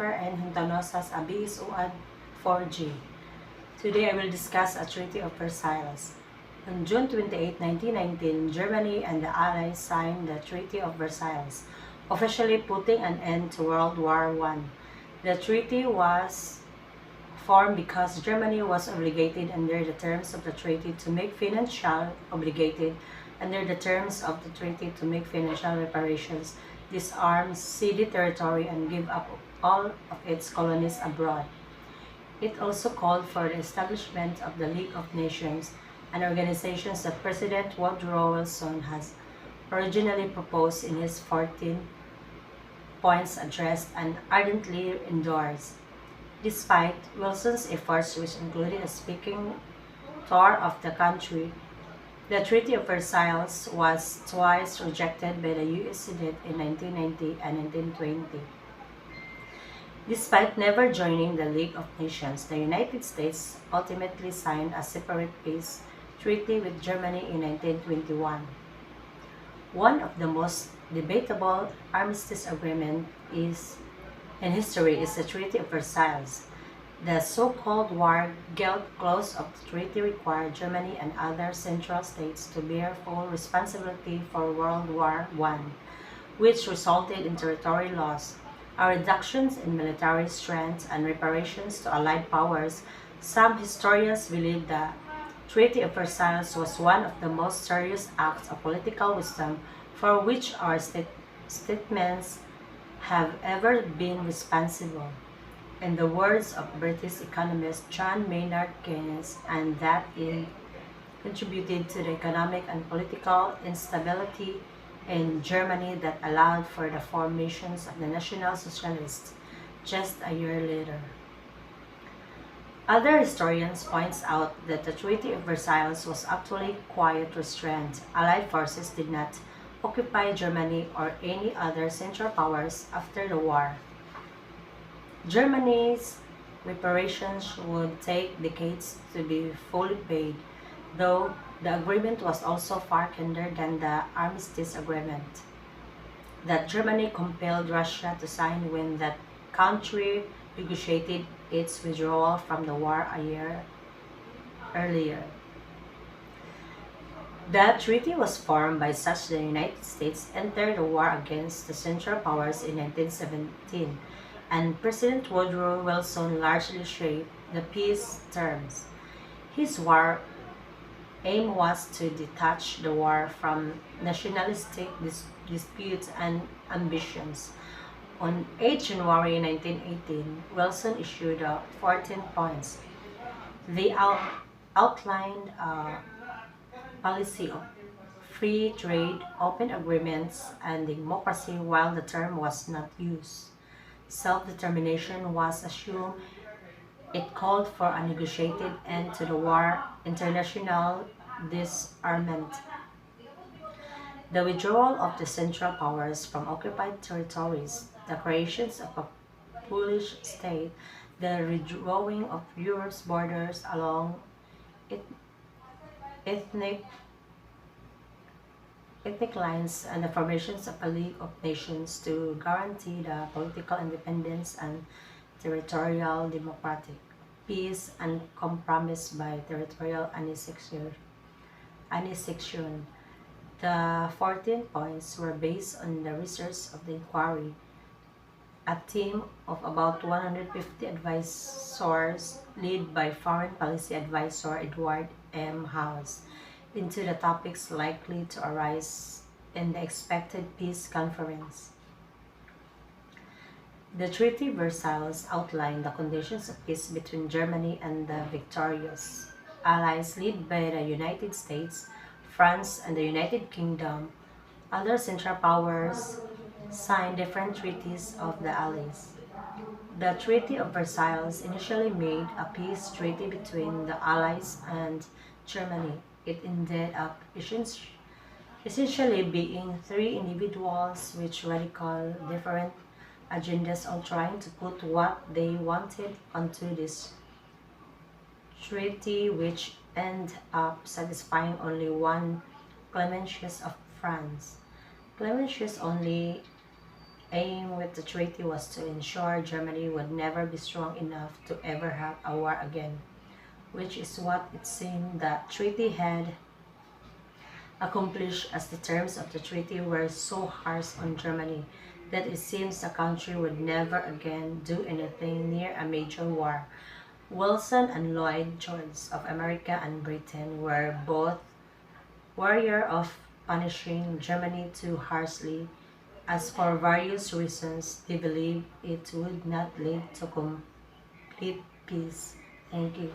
Jennifer and juntanos sa Abis Uad 4G. Today I will discuss a Treaty of Versailles. On June 28, 1919, Germany and the Allies signed the Treaty of Versailles, officially putting an end to World War I. The treaty was formed because Germany was obligated under the terms of the treaty to make financial obligated under the terms of the treaty to make financial reparations, disarm, cede territory, and give up all of its colonies abroad. It also called for the establishment of the League of Nations, an organization that President Woodrow Wilson has originally proposed in his 14 points address and ardently endorsed. Despite Wilson's efforts, which included a speaking tour of the country, the Treaty of Versailles was twice rejected by the U.S. Senate in 1990 and 1920. Despite never joining the League of Nations, the United States ultimately signed a separate peace treaty with Germany in 1921. One of the most debatable armistice agreements in history is the Treaty of Versailles. The so-called War Guilt Clause of the treaty required Germany and other Central States to bear full responsibility for World War I, which resulted in territory loss, a reductions in military strength, and reparations to Allied powers. Some historians believe the Treaty of Versailles was one of the most serious acts of political wisdom for which our statements have ever been responsible. In the words of British economist John Maynard Keynes, and that it contributed to the economic and political instability in Germany that allowed for the formations of the National Socialists just a year later. Other historians point out that the Treaty of Versailles was actually quiet restraint. Allied forces did not occupy Germany or any other Central Powers after the war. Germany's reparations would take decades to be fully paid, though the agreement was also far kinder than the Armistice Agreement that Germany compelled Russia to sign when that country negotiated its withdrawal from the war a year earlier. The treaty was formed by such the United States entered the war against the Central Powers in 1917, and President Woodrow Wilson largely shaped the peace terms. His war aim was to detach the war from nationalistic disputes and ambitions. On 8 January 1918, Wilson issued 14 points. They outlined a policy of free trade, open agreements, and democracy while the term was not used. Self-determination was assumed. It called for a negotiated end to the war, international disarmament, the withdrawal of the Central Powers from occupied territories, the creation of a Polish state, the redrawing of Europe's borders along eth- ethnic ethnic lines, and the formations of a League of Nations to guarantee the political independence and territorial democratic peace and compromise by territorial annexation. The 14 points were based on the research of the inquiry, a team of about 150 advisors led by Foreign Policy Advisor Edward M. House into the topics likely to arise in the expected peace conference. The Treaty of Versailles outlined the conditions of peace between Germany and the victorious allies led by the United States, France, and the United Kingdom. Other Central Powers signed different treaties of the allies. The Treaty of Versailles initially made a peace treaty between the allies and Germany. It ended up essentially being three individuals with radical different agendas all trying to put what they wanted onto this treaty, which ended up satisfying only one Clementius of France. Clementius only aim with the treaty was to ensure Germany would never be strong enough to ever have a war again, which is what it seemed that treaty had accomplished, as the terms of the treaty were so harsh on Germany that it seems the country would never again do anything near a major war. Wilson and Lloyd George of America and Britain were both wary of punishing Germany too harshly, as for various reasons they believed it would not lead to complete peace. Thank you.